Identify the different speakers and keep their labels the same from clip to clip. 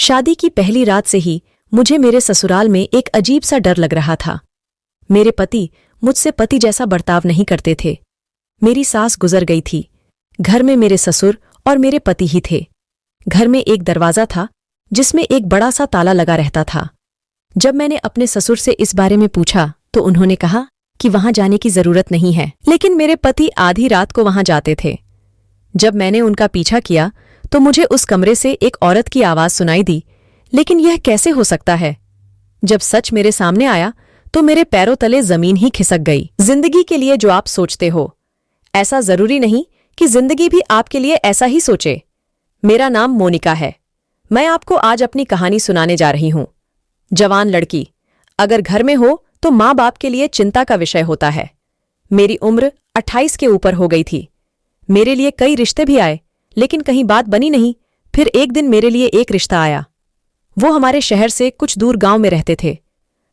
Speaker 1: शादी की पहली रात से ही मुझे मेरे ससुराल में एक अजीब सा डर लग रहा था। मेरे पति मुझसे पति जैसा बर्ताव नहीं करते थे। मेरी सास गुजर गई थी। घर में मेरे ससुर और मेरे पति ही थे। घर में एक दरवाजा था जिसमें एक बड़ा सा ताला लगा रहता था। जब मैंने अपने ससुर से इस बारे में पूछा तो उन्होंने कहा कि वहां जाने की जरूरत नहीं है, लेकिन मेरे पति आधी रात को वहां जाते थे। जब मैंने उनका पीछा किया तो मुझे उस कमरे से एक औरत की आवाज सुनाई दी, लेकिन यह कैसे हो सकता है? जब सच मेरे सामने आया तो मेरे पैरों तले जमीन ही खिसक गई। जिंदगी के लिए जो आप सोचते हो, ऐसा जरूरी नहीं कि जिंदगी भी आपके लिए ऐसा ही सोचे। मेरा नाम मोनिका है। मैं आपको आज अपनी कहानी सुनाने जा रही हूं। जवान लड़की अगर घर में हो तो माँ बाप के लिए चिंता का विषय होता है। मेरी उम्र 28 के ऊपर हो गई थी। मेरे लिए कई रिश्ते भी आए, लेकिन कहीं बात बनी नहीं। फिर एक दिन मेरे लिए एक रिश्ता आया। वो हमारे शहर से कुछ दूर गांव में रहते थे।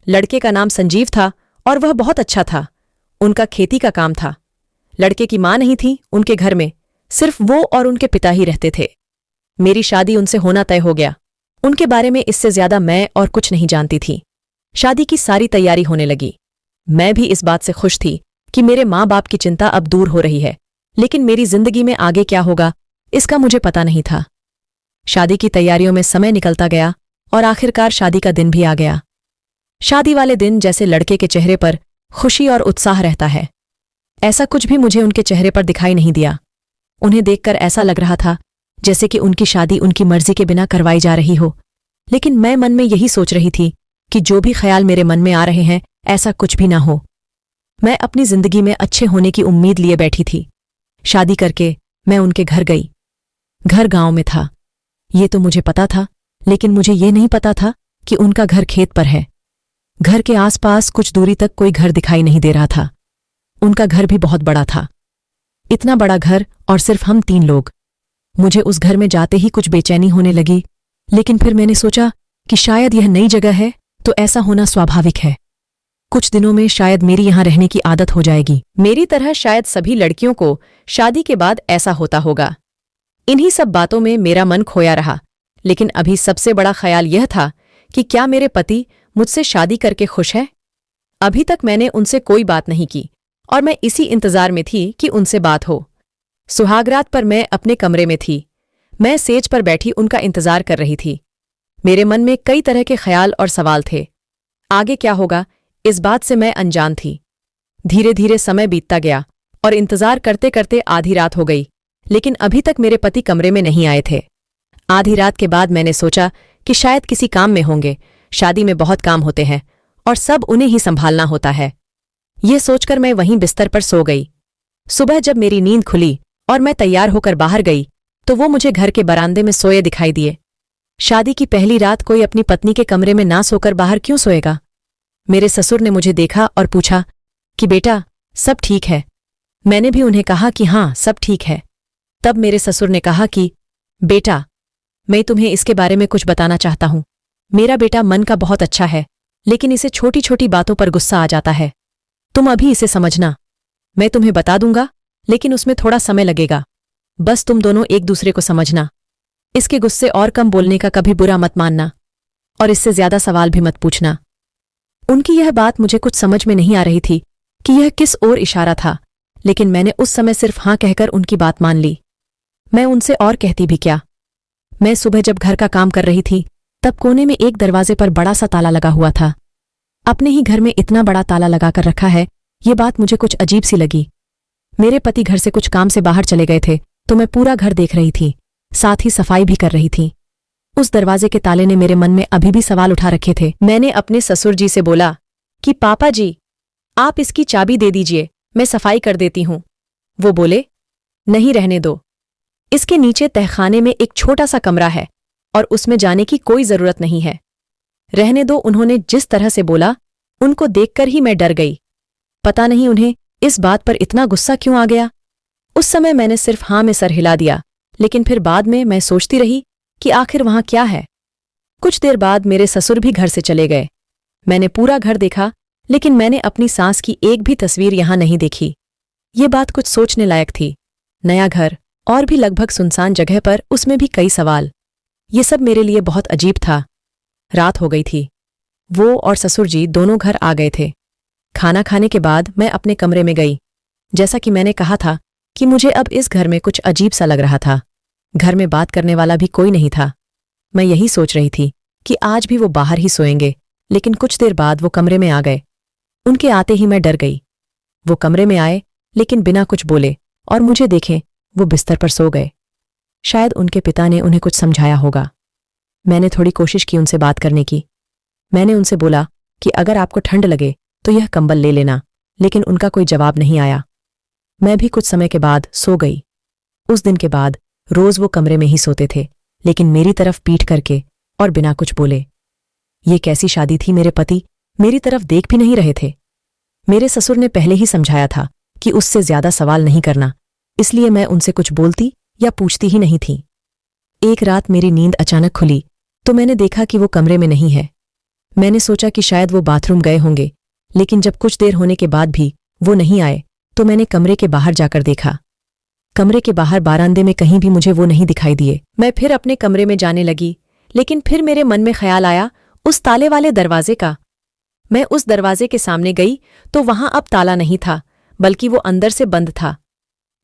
Speaker 1: लड़के का नाम संजीव था और वह बहुत अच्छा था। उनका खेती का काम था। लड़के की मां नहीं थी उनके घर में, सिर्फ वो और उनके पिता ही रहते थे। मेरी शादी उनसे होना तय हो गया। उनके बारे में इससे ज्यादा मैं और कुछ नहीं जानती थी। शादी की सारी तैयारी होने लगी। मैं भी इस बात से खुश थी कि मेरे माँ बाप की चिंता अब दूर हो रही है, लेकिन मेरी जिंदगी में आगे क्या होगा इसका मुझे पता नहीं था। शादी की तैयारियों में समय निकलता गया और आखिरकार शादी का दिन भी आ गया। शादी वाले दिन जैसे लड़के के चेहरे पर खुशी और उत्साह रहता है, ऐसा कुछ भी मुझे उनके चेहरे पर दिखाई नहीं दिया। उन्हें देखकर ऐसा लग रहा था जैसे कि उनकी शादी उनकी मर्जी के बिना करवाई जा रही हो। लेकिन मैं मन में यही सोच रही थी कि जो भी ख्याल मेरे मन में आ रहे हैं ऐसा कुछ भी ना हो। मैं अपनी जिंदगी में अच्छे होने की उम्मीद लिए बैठी थी। शादी करके मैं उनके घर गई। घर गांव में था, ये तो मुझे पता था, लेकिन मुझे ये नहीं पता था कि उनका घर खेत पर है। घर के आसपास कुछ दूरी तक कोई घर दिखाई नहीं दे रहा था। उनका घर भी बहुत बड़ा था। इतना बड़ा घर और सिर्फ हम 3 लोग। मुझे उस घर में जाते ही कुछ बेचैनी होने लगी, लेकिन फिर मैंने सोचा कि शायद यह नई जगह है तो ऐसा होना स्वाभाविक है। कुछ दिनों में शायद मेरी यहां रहने की आदत हो जाएगी। मेरी तरह शायद सभी लड़कियों को शादी के बाद ऐसा होता होगा। इन्हीं सब बातों में मेरा मन खोया रहा, लेकिन अभी सबसे बड़ा ख्याल यह था कि क्या मेरे पति मुझसे शादी करके खुश हैं? अभी तक मैंने उनसे कोई बात नहीं की और मैं इसी इंतजार में थी कि उनसे बात हो। सुहागरात पर मैं अपने कमरे में थी। मैं सेज पर बैठी उनका इंतजार कर रही थी। मेरे मन में कई तरह के ख्याल और सवाल थे। आगे क्या होगा इस बात से मैं अनजान थी। धीरे धीरे समय बीतता गया और इंतजार करते करते आधी रात हो गई, लेकिन अभी तक मेरे पति कमरे में नहीं आए थे। आधी रात के बाद मैंने सोचा कि शायद किसी काम में होंगे। शादी में बहुत काम होते हैं और सब उन्हें ही संभालना होता है। यह सोचकर मैं वहीं बिस्तर पर सो गई। सुबह जब मेरी नींद खुली और मैं तैयार होकर बाहर गई तो वो मुझे घर के बरामदे में सोए दिखाई दिए। शादी की पहली रात कोई अपनी पत्नी के कमरे में ना सोकर बाहर क्यों सोएगा? मेरे ससुर ने मुझे देखा और पूछा कि बेटा सब ठीक है? मैंने भी उन्हें कहा कि हाँ सब ठीक है। तब मेरे ससुर ने कहा कि बेटा मैं तुम्हें इसके बारे में कुछ बताना चाहता हूं। मेरा बेटा मन का बहुत अच्छा है, लेकिन इसे छोटी छोटी बातों पर गुस्सा आ जाता है। तुम अभी इसे समझना। मैं तुम्हें बता दूंगा, लेकिन उसमें थोड़ा समय लगेगा। बस तुम दोनों एक दूसरे को समझना। इसके गुस्से और कम बोलने का कभी बुरा मत मानना और इससे ज्यादा सवाल भी मत पूछना। उनकी यह बात मुझे कुछ समझ में नहीं आ रही थी कि यह किस ओर इशारा था, लेकिन मैंने उस समय सिर्फ हाँ कहकर उनकी बात मान ली। मैं उनसे और कहती भी क्या। मैं सुबह जब घर का काम कर रही थी तब कोने में एक दरवाजे पर बड़ा सा ताला लगा हुआ था। अपने ही घर में इतना बड़ा ताला लगाकर रखा है, ये बात मुझे कुछ अजीब सी लगी। मेरे पति घर से कुछ काम से बाहर चले गए थे तो मैं पूरा घर देख रही थी, साथ ही सफाई भी कर रही थी। उस दरवाजे के ताले ने मेरे मन में अभी भी सवाल उठा रखे थे। मैंने अपने ससुर जी से बोला कि पापा जी आप इसकी चाबी दे दीजिए, मैं सफाई कर देती हूं। वो बोले नहीं रहने दो, इसके नीचे तहखाने में एक छोटा सा कमरा है और उसमें जाने की कोई जरूरत नहीं है, रहने दो। उन्होंने जिस तरह से बोला उनको देखकर ही मैं डर गई। पता नहीं उन्हें इस बात पर इतना गुस्सा क्यों आ गया। उस समय मैंने सिर्फ हाँ में सर हिला दिया, लेकिन फिर बाद में मैं सोचती रही कि आखिर वहां क्या है। कुछ देर बाद मेरे ससुर भी घर से चले गए। मैंने पूरा घर देखा, लेकिन मैंने अपनी सास की एक भी तस्वीर यहां नहीं देखी। ये बात कुछ सोचने लायक थी। नया घर और भी लगभग सुनसान जगह पर उसमें भी कई सवाल। ये सब मेरे लिए बहुत अजीब था। रात हो गई थी। वो और ससुर जी दोनों घर आ गए थे। खाना खाने के बाद मैं अपने कमरे में गई। जैसा कि मैंने कहा था कि मुझे अब इस घर में कुछ अजीब सा लग रहा था। घर में बात करने वाला भी कोई नहीं था। मैं यही सोच रही थी कि आज भी वो बाहर ही सोएंगे, लेकिन कुछ देर बाद वो कमरे में आ गए। उनके आते ही मैं डर गई। वो कमरे में आए लेकिन बिना कुछ बोले, और मुझे देखें वो बिस्तर पर सो गए। शायद उनके पिता ने उन्हें कुछ समझाया होगा। मैंने थोड़ी कोशिश की उनसे बात करने की। मैंने उनसे बोला कि अगर आपको ठंड लगे तो यह कंबल ले लेना, लेकिन उनका कोई जवाब नहीं आया। मैं भी कुछ समय के बाद सो गई। उस दिन के बाद रोज वो कमरे में ही सोते थे, लेकिन मेरी तरफ पीठ करके और बिना कुछ बोले। ये कैसी शादी थी? मेरे पति मेरी तरफ देख भी नहीं रहे थे। मेरे ससुर ने पहले ही समझाया था कि उससे ज्यादा सवाल नहीं करना, इसलिए मैं उनसे कुछ बोलती या पूछती ही नहीं थी। एक रात मेरी नींद अचानक खुली तो मैंने देखा कि वो कमरे में नहीं है। मैंने सोचा कि शायद वो बाथरूम गए होंगे, लेकिन जब कुछ देर होने के बाद भी वो नहीं आए तो मैंने कमरे के बाहर जाकर देखा। कमरे के बाहर बारांदे में कहीं भी मुझे वो नहीं दिखाई दिए। मैं फिर अपने कमरे में जाने लगी, लेकिन फिर मेरे मन में ख्याल आया उस ताले वाले दरवाजे का। मैं उस दरवाजे के सामने गई तो वहां अब ताला नहीं था, बल्कि वो अंदर से बंद था।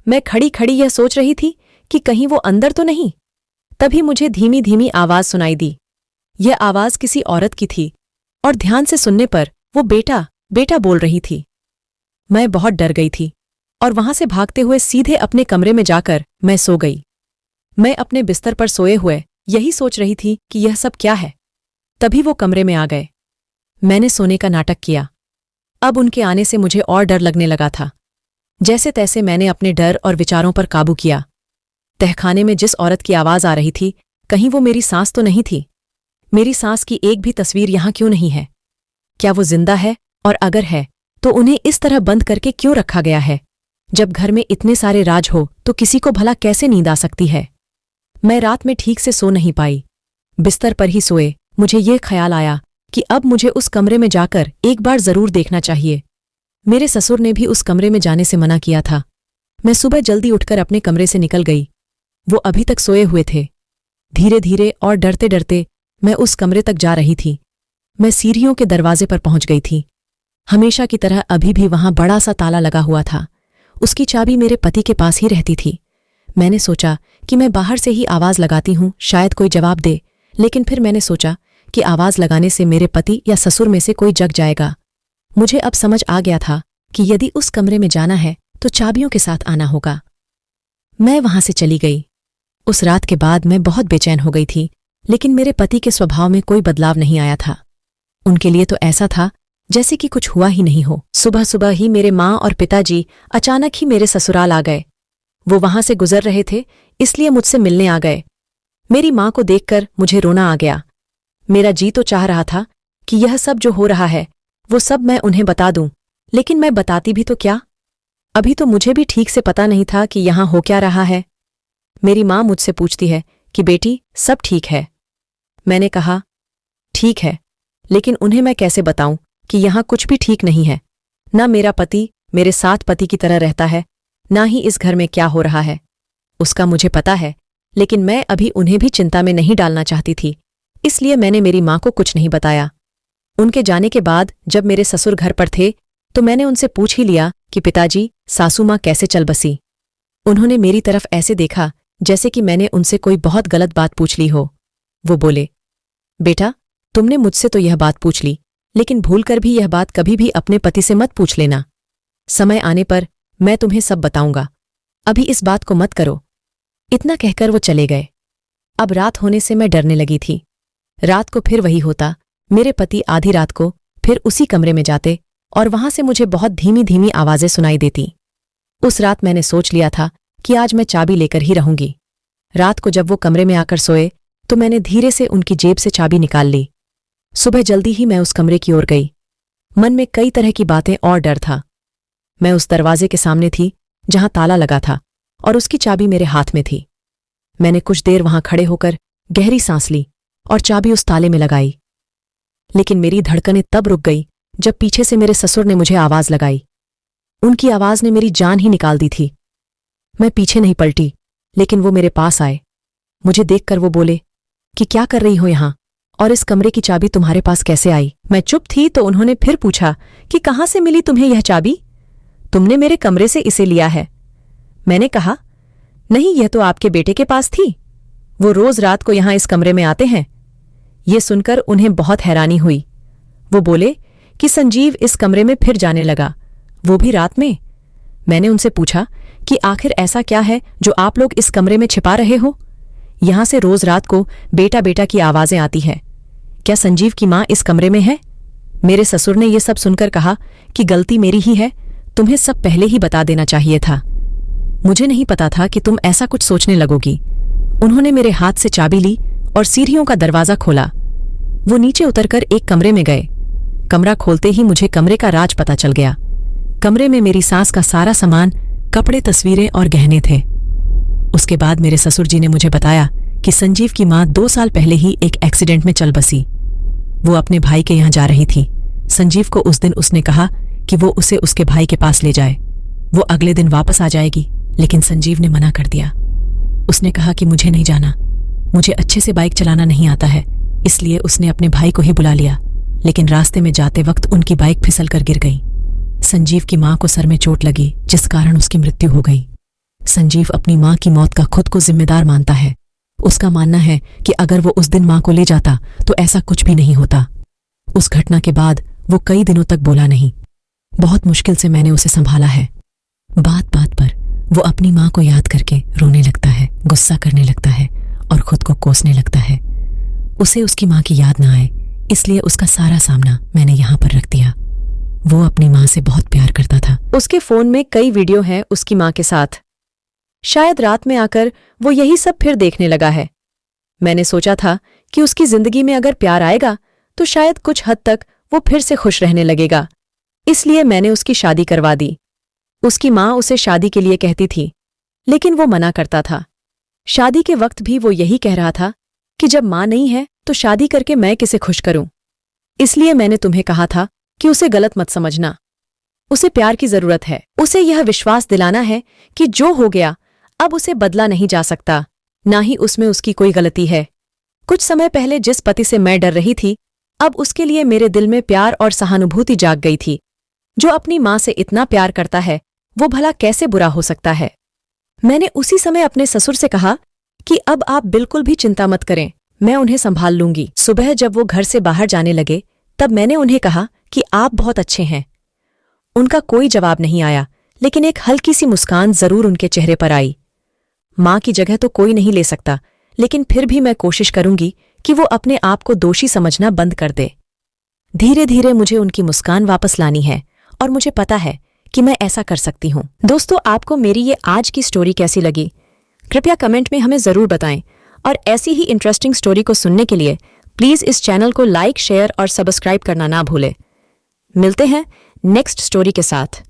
Speaker 1: मैं खड़ी खड़ी यह सोच रही थी कि कहीं वो अंदर तो नहीं। तभी मुझे धीमी धीमी आवाज सुनाई दी। यह आवाज किसी औरत की थी, और ध्यान से सुनने पर वो बेटा बेटा बोल रही थी। मैं बहुत डर गई थी और वहां से भागते हुए सीधे अपने कमरे में जाकर मैं सो गई। मैं अपने बिस्तर पर सोए हुए यही सोच रही थी कि यह सब क्या है। तभी वो कमरे में आ गए। मैंने सोने का नाटक किया। अब उनके आने से मुझे और डर लगने लगा था। जैसे तैसे मैंने अपने डर और विचारों पर काबू किया। तहखाने में जिस औरत की आवाज आ रही थी, कहीं वो मेरी सांस तो नहीं थी? मेरी सांस की एक भी तस्वीर यहां क्यों नहीं है? क्या वो जिंदा है? और अगर है तो उन्हें इस तरह बंद करके क्यों रखा गया है? जब घर में इतने सारे राज हो तो किसी को भला कैसे नींद आ सकती है? मैं रात में ठीक से सो नहीं पाई। बिस्तर पर ही सोए मुझे ये ख्याल आया कि अब मुझे उस कमरे में जाकर एक बार जरूर देखना चाहिए। मेरे ससुर ने भी उस कमरे में जाने से मना किया था। मैं सुबह जल्दी उठकर अपने कमरे से निकल गई। वो अभी तक सोए हुए थे। धीरे धीरे और डरते डरते मैं उस कमरे तक जा रही थी। मैं सीढ़ियों के दरवाजे पर पहुंच गई थी। हमेशा की तरह अभी भी वहां बड़ा सा ताला लगा हुआ था। उसकी चाबी मेरे पति के पास ही रहती थी। मैंने सोचा कि मैं बाहर से ही आवाज लगाती हूं, शायद कोई जवाब दे। लेकिन फिर मैंने सोचा कि आवाज लगाने से मेरे पति या ससुर में से कोई जग जाएगा। मुझे अब समझ आ गया था कि यदि उस कमरे में जाना है तो चाबियों के साथ आना होगा। मैं वहां से चली गई। उस रात के बाद मैं बहुत बेचैन हो गई थी, लेकिन मेरे पति के स्वभाव में कोई बदलाव नहीं आया था। उनके लिए तो ऐसा था जैसे कि कुछ हुआ ही नहीं हो। सुबह सुबह ही मेरे माँ और पिताजी अचानक ही मेरे ससुराल आ गए। वो वहां से गुजर रहे थे, इसलिए मुझसे मिलने आ गए। मेरी माँ को देखकर मुझे रोना आ गया। मेरा जी तो चाह रहा था कि यह सब जो हो रहा है वो सब मैं उन्हें बता दूं, लेकिन मैं बताती भी तो क्या? अभी तो मुझे भी ठीक से पता नहीं था कि यहां हो क्या रहा है। मेरी माँ मुझसे पूछती है कि बेटी सब ठीक है। मैंने कहा ठीक है, लेकिन उन्हें मैं कैसे बताऊं कि यहां कुछ भी ठीक नहीं है। ना मेरा पति मेरे साथ पति की तरह रहता है, ना ही इस घर में क्या हो रहा है उसका मुझे पता है, लेकिन मैं अभी उन्हें भी चिंता में नहीं डालना चाहती थी। इसलिए मैंने मेरी माँ को कुछ नहीं बताया। उनके जाने के बाद जब मेरे ससुर घर पर थे तो मैंने उनसे पूछ ही लिया कि पिताजी सासू माँ कैसे चल बसी। उन्होंने मेरी तरफ ऐसे देखा जैसे कि मैंने उनसे कोई बहुत गलत बात पूछ ली हो। वो बोले, बेटा तुमने मुझसे तो यह बात पूछ ली, लेकिन भूलकर भी यह बात कभी भी अपने पति से मत पूछ लेना। समय आने पर मैं तुम्हें सब बताऊंगा, अभी इस बात को मत करो। इतना कहकर वो चले गए। अब रात होने से मैं डरने लगी थी। रात को फिर वही होता। मेरे पति आधी रात को फिर उसी कमरे में जाते और वहां से मुझे बहुत धीमी धीमी आवाजें सुनाई देती। उस रात मैंने सोच लिया था कि आज मैं चाबी लेकर ही रहूंगी। रात को जब वो कमरे में आकर सोए तो मैंने धीरे से उनकी जेब से चाबी निकाल ली। सुबह जल्दी ही मैं उस कमरे की ओर गई। मन में कई तरह की बातें और डर था। मैं उस दरवाजे के सामने थी जहां ताला लगा था और उसकी चाबी मेरे हाथ में थी। मैंने कुछ देर वहां खड़े होकर गहरी सांस ली और चाबी उस ताले में लगाई। लेकिन मेरी धड़कनें तब रुक गई जब पीछे से मेरे ससुर ने मुझे आवाज लगाई। उनकी आवाज ने मेरी जान ही निकाल दी थी। मैं पीछे नहीं पलटी, लेकिन वो मेरे पास आए। मुझे देखकर वो बोले, कि क्या कर रही हो यहाँ और इस कमरे की चाबी तुम्हारे पास कैसे आई। मैं चुप थी तो उन्होंने फिर पूछा कि कहाँ से मिली तुम्हें यह चाबी? तुमने मेरे कमरे से इसे लिया है। मैंने कहा, नहीं, यह तो आपके बेटे के पास थी। वो रोज रात को यहां इस कमरे में आते हैं। ये सुनकर उन्हें बहुत हैरानी हुई। वो बोले कि संजीव इस कमरे में फिर जाने लगा, वो भी रात में। मैंने उनसे पूछा कि आखिर ऐसा क्या है जो आप लोग इस कमरे में छिपा रहे हो? यहां से रोज रात को बेटा बेटा की आवाजें आती है। क्या संजीव की मां इस कमरे में है? मेरे ससुर ने यह सब सुनकर कहा कि गलती मेरी ही है, तुम्हें सब पहले ही बता देना चाहिए था। मुझे नहीं पता था कि तुम ऐसा कुछ सोचने लगोगी। उन्होंने मेरे हाथ से चाबी ली और सीढ़ियों का दरवाजा खोला। वो नीचे उतरकर एक कमरे में गए। कमरा खोलते ही मुझे कमरे का राज पता चल गया। कमरे में मेरी सास का सारा सामान, कपड़े, तस्वीरें और गहने थे। उसके बाद मेरे ससुर जी ने मुझे बताया कि संजीव की मां 2 साल पहले ही एक एक्सीडेंट में चल बसी। वो अपने भाई के यहां जा रही थी। संजीव को उस दिन उसने कहा कि वो उसे उसके भाई के पास ले जाए। वो अगले दिन वापस आ जाएगी, लेकिन संजीव ने मना कर दिया। उसने कहा कि मुझे नहीं जाना, मुझे अच्छे से बाइक चलाना नहीं आता है। इसलिए उसने अपने भाई को ही बुला लिया, लेकिन रास्ते में जाते वक्त उनकी बाइक फिसल कर गिर गई। संजीव की मां को सर में चोट लगी, जिस कारण उसकी मृत्यु हो गई। संजीव अपनी मां की मौत का खुद को जिम्मेदार मानता है। उसका मानना है कि अगर वो उस दिन मां को ले जाता तो ऐसा कुछ भी नहीं होता। उस घटना के बाद वो कई दिनों तक बोला नहीं। बहुत मुश्किल से मैंने उसे संभाला है। बात बात पर वो अपनी मां को याद करके रोने लगता है, गुस्सा करने लगता है और खुद को कोसने लगता है। उसे उसकी मां की याद ना आए, इसलिए उसका सारा सामना मैंने यहां पर रख दिया। वो अपनी मां से बहुत प्यार करता था। उसके फोन में कई वीडियो हैं उसकी मां के साथ। शायद रात में आकर वो यही सब फिर देखने लगा है। मैंने सोचा था कि उसकी जिंदगी में अगर प्यार आएगा तो शायद कुछ हद तक वो फिर से खुश रहने लगेगा। इसलिए मैंने उसकी शादी करवा दी। उसकी मां उसे शादी के लिए कहती थी, लेकिन वो मना करता था। शादी के वक्त भी वो यही कह रहा था कि जब मां नहीं है तो शादी करके मैं किसे खुश करूं। इसलिए मैंने तुम्हें कहा था कि उसे गलत मत समझना। उसे प्यार की जरूरत है। उसे यह विश्वास दिलाना है कि जो हो गया अब उसे बदला नहीं जा सकता, ना ही उसमें उसकी कोई गलती है। कुछ समय पहले जिस पति से मैं डर रही थी, अब उसके लिए मेरे दिल में प्यार और सहानुभूति जाग गई थी। जो अपनी मां से इतना प्यार करता है वो भला कैसे बुरा हो सकता है। मैंने उसी समय अपने ससुर से कहा कि अब आप बिल्कुल भी चिंता मत करें, मैं उन्हें संभाल लूंगी। सुबह जब वो घर से बाहर जाने लगे तब मैंने उन्हें कहा कि आप बहुत अच्छे हैं। उनका कोई जवाब नहीं आया, लेकिन एक हल्की सी मुस्कान जरूर उनके चेहरे पर आई। मां की जगह तो कोई नहीं ले सकता, लेकिन फिर भी मैं कोशिश करूंगी कि वो अपने आप को दोषी समझना बंद कर दे। धीरे धीरे मुझे उनकी मुस्कान वापस लानी है और मुझे पता है कि मैं ऐसा कर सकती हूँ। दोस्तों, आपको मेरी ये आज की स्टोरी कैसी लगी? कृपया कमेंट में हमें ज़रूर बताएं और ऐसी ही इंटरेस्टिंग स्टोरी को सुनने के लिए प्लीज़ इस चैनल को लाइक, शेयर और सब्सक्राइब करना ना भूलें। मिलते हैं नेक्स्ट स्टोरी के साथ।